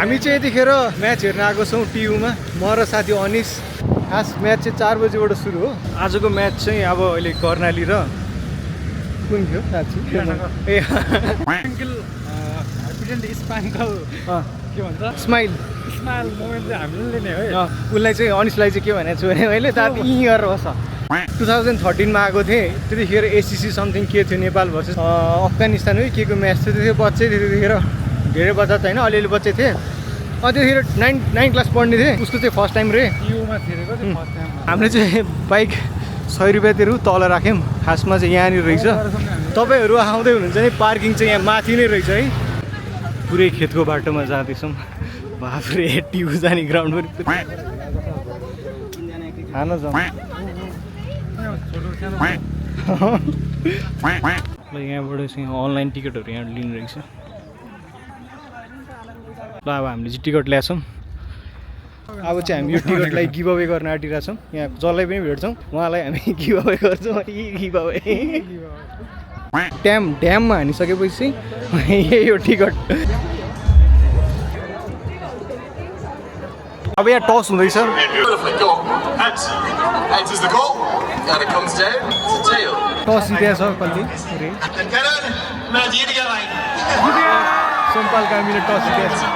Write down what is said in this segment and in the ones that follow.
हामी चाहिँ यतिखेर म्याच हेर्न आएको छौँ टियुमा, म र साथी अनिस। खास म्याच चाहिँ 4 बजीबाट सुरु हो। आजको म्याच चाहिँ अब अहिले कर्णाली र कुन थियो साथी ए के भन्छ स्माइल मोमेन्ट चाहिँ हामीले नै है। उसलाई चाहिँ अनिसलाई चाहिँ के भनेको छु भने मैले दाँत यहीँ गरेर बस्छ। 2013 मा आएको थिएँ, त्यतिखेर एसिसी समथिङ के थियो नेपाल भर्सेस अफगानिस्तान है के को म्याच थियो। त्यतिखेर बच्चै थियो, त्यतिखेर धेरै बच्चा त होइन, अलिअलि बच्चै थिएँ। त्यतिखेर 9 क्लास पढ्ने थिएँ। उसको चाहिँ फर्स्ट टाइम रे युमा थिरेको चाहिँ फर्स्ट टाइम हामीले चाहिँ बाइक 100 रुपियाँ तिरु तल राख्यौँ। खासमा चाहिँ यहाँनिर रहेछ। तपाईँहरू आउँदै हुनुहुन्छ भने पार्किङ चाहिँ यहाँ माथि नै रहेछ है। पुरै खेतको बाटोमा जाँदैछौँ। बाफ्रे टियु जाने ग्राउन्ड पनि खान जाउँ। यहाँबाट चाहिँ अनलाइन टिकटहरू यहाँ लिनु रहेछ। ल अब हामीले चाहिँ टिकट ल्याएछौँ। अब चाहिँ हामी यो टिकटलाई गिभ अवे गर्न आँटिरहेछौँ। यहाँ जसलाई पनि भेट्छौँ उहाँलाई हामी गिभ अवे गर्छौँ। गिभ अवे ड्याममा हानिसकेपछि यही हो टिकट। अब यहाँ टस हुँदैछ। टस जितेको छ कति सोमपाल कामीले टस जितेको छ।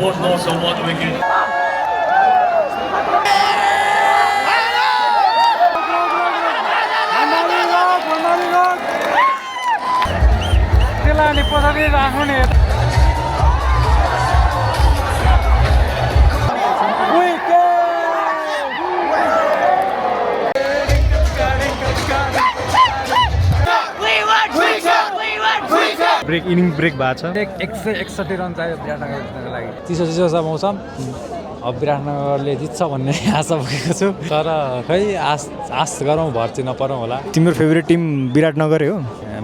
What loss or what wicket? त्यसलाई पछाडि राख्नु नि। ब्रेक इनिङ ब्रेक भएको छ। 161 रन चाहियो विराटनगर जित्नको लागि। चिसो छ मौसम। अब विराटनगरले जित्छ भन्ने आशा बोकेको छु, तर खै आश गरौँ भर चाहिँ नपरौँ होला। तिम्रो फेभरेट टिम विराटनगरै हो?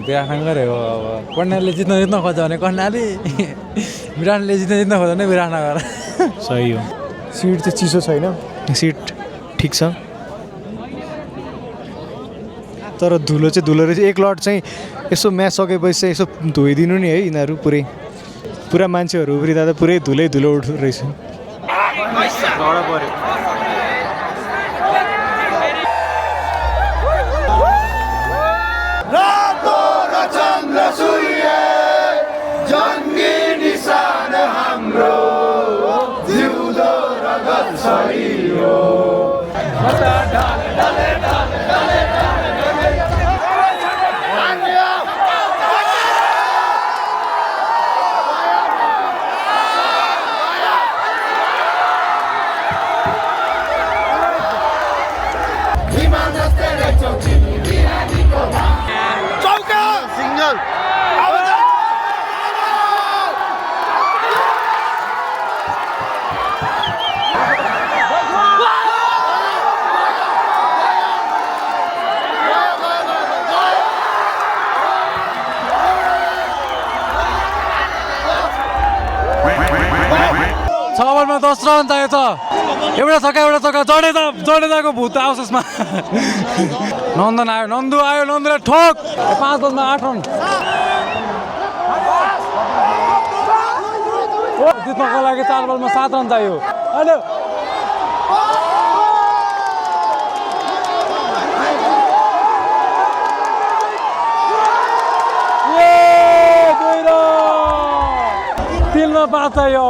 विराटनगरै हो। अब कर्णालीले जित्न खोज्यो भने कर्णाली, विराटले जित्न खोज्यो भने विराटनगर। सही हो। सिट चाहिँ चिसो छैन, सिट ठिक छ, तर धुलो चाहिँ धुलो रहेछ। एक लट चाहिँ यसो म्याच सकेपछि चाहिँ यसो धोइदिनु नि है यिनीहरू। पुरा मान्छेहरू उफ्रिँदा त पुरै धुलै धुलो उठ्दो रहेछ। बलमा 10 रन चाहिएको छ। एउटा छक्का जडेजाको भूत आओस् यसमा। नन्दन आयो, नन्दुलाई ठोक। 5 बलमा 8 रन जित्नको लागि। 4 बलमा 7 रन चाहियो। अहिले तिनमा 5 चाहियो।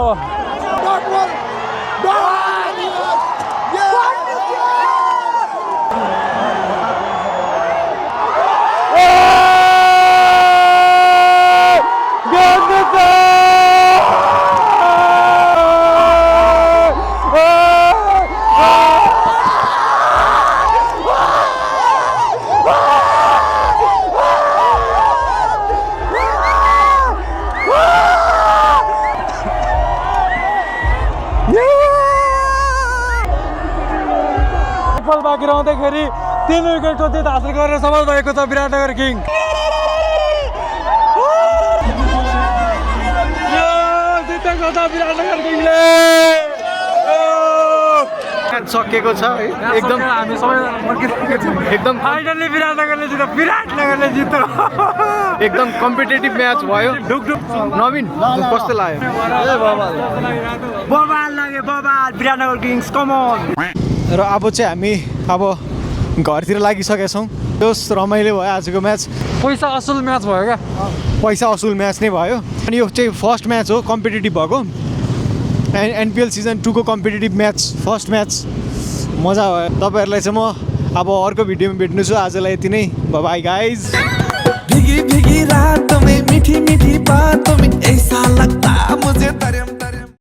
बाँकी रहँदाखेरि 3 विकेटको जित हासिल गरेर सफल भएको छ विराटनगर किङ। जितेको छ विराटनगर किङले। सकेको छ है एकदम हामी सबैजना फर्किरहेको छौँ। एकदम फाइनली विराटनगरले जित्यो, विराटनगरले जित्यो। एकदम कम्पिटेटिभ म्याच भयो। नवीन कस्तो लाग्यो? बबाल लाग्यो, बबाल विराटनगर किङ्स कम अन। र अब चाहिँ हामी अब घरतिर लागिसकेका छौँ। जस रमाइलो भयो आजको म्याच। पैसा असुल म्याच भयो क्या। पैसा असुल म्याच नै भयो। अनि यो चाहिँ फर्स्ट म्याच हो कम्पिटेटिभ भएको। एनपिएल सिजन 2 को कम्पिटेटिभ म्याच फर्स्ट म्याच मजा भयो। तपाईँहरूलाई चाहिँ म अब अर्को भिडियोमा भेट्नु छु। आजलाई यति नै, बाई गाइज। भीगी भीगी रातों में मीठी मीठी बातों में ऐसा लगता मुझे